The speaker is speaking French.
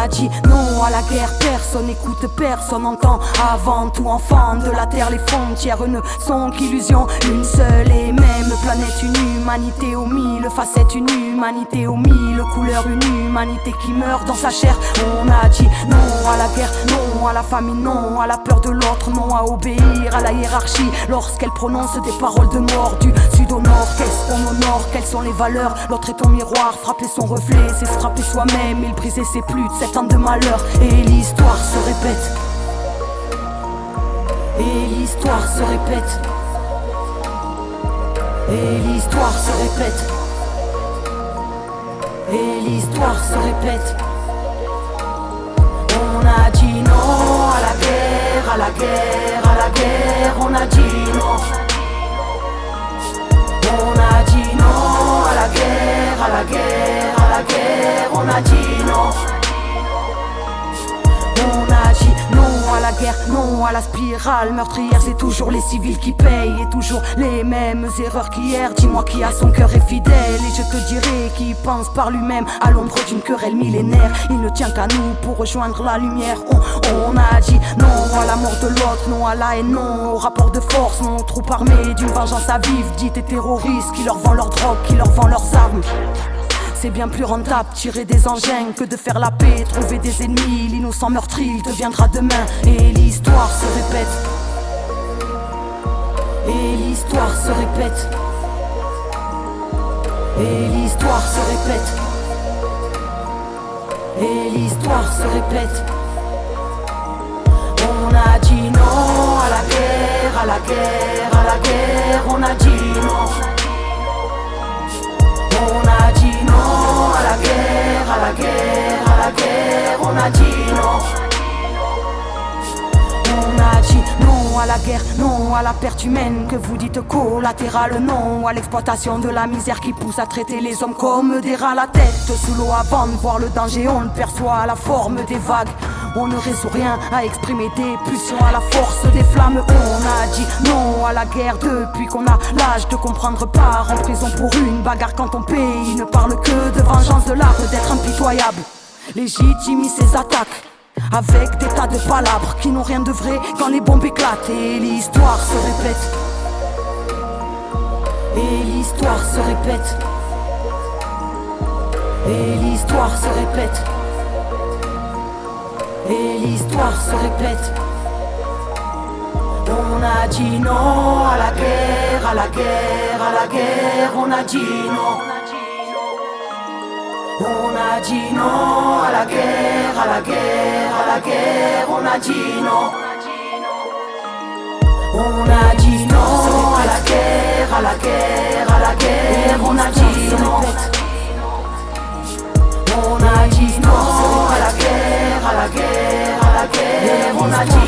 a dit non à la guerre, personne écoute, personne entend. Avant tout enfant de la terre, les frontières ne sont qu'illusions. Une seule et même planète, une humanité aux mille facettes, une humanité aux mille couleurs, une humanité qui meurt dans sa chair. On a dit non à la guerre, non à la famine, non à la peur de l'autre, non à obéir à la hiérarchie lorsqu'elle prononce des paroles de mort. Du sud au nord, qu'est-ce qu'on honore, quelles sont les valeurs? L'autre est ton miroir, frapper son reflet, c'est se frapper soi-même. Il brisait ses plus de 7 ans de malheur. Et l'histoire se répète. Et l'histoire se répète. Et l'histoire se répète. Et l'histoire se répète. On a dit non à la guerre, à la guerre, à la guerre. On a dit non. On a dit non à la guerre, à la guerre, à la guerre. On a dit non. On a dit non à la guerre, non à la spirale meurtrière. C'est toujours les civils qui payent et toujours les mêmes erreurs qu'hier. Dis-moi qui a son cœur est fidèle et je te dirai qui pense par lui-même à l'ombre d'une querelle millénaire. Il ne tient qu'à nous pour rejoindre la lumière. On a dit non à la mort de l'autre, non à la haine, non au rapport de force, non aux troupes armées d'une vengeance à vivre. Dites et terroristes qui leur vendent leur drogue, qui leur vendent leurs armes. C'est bien plus rentable tirer des engins que de faire la paix, trouver des ennemis. L'innocent meurtri, il deviendra demain. Et l'histoire se répète. Et l'histoire se répète. Et l'histoire se répète. Et l'histoire se répète. On a dit non à la guerre, à la guerre, à la guerre. On a dit non. On a dit non à la guerre, à la guerre, à la guerre. On a dit non. On a dit non à la guerre, non à la perte humaine que vous dites collatérale, non à l'exploitation de la misère qui pousse à traiter les hommes comme des rats. La tête sous l'eau avant de voir le danger, on le perçoit à la forme des vagues. On ne résout rien à exprimer des pulsions à la force des flammes. On a dit non à la guerre depuis qu'on a l'âge de comprendre. Part en prison pour une bagarre quand ton pays ne parle que de vengeance, de l'art d'être impitoyable. Légitimise ses attaques avec des tas de palabres qui n'ont rien de vrai quand les bombes éclatent. Et l'histoire se répète. Et l'histoire se répète. Et l'histoire se répète. Et l'histoire se répète. On a dit non à la guerre, à la guerre, à la guerre. On a dit non. On a dit non à la guerre, à la guerre, à la guerre. On a dit non. On a dit non à la guerre, à la guerre, à la guerre. On a dit non. On a dit non à la guerre, à la guerre, à la guerre. On a dit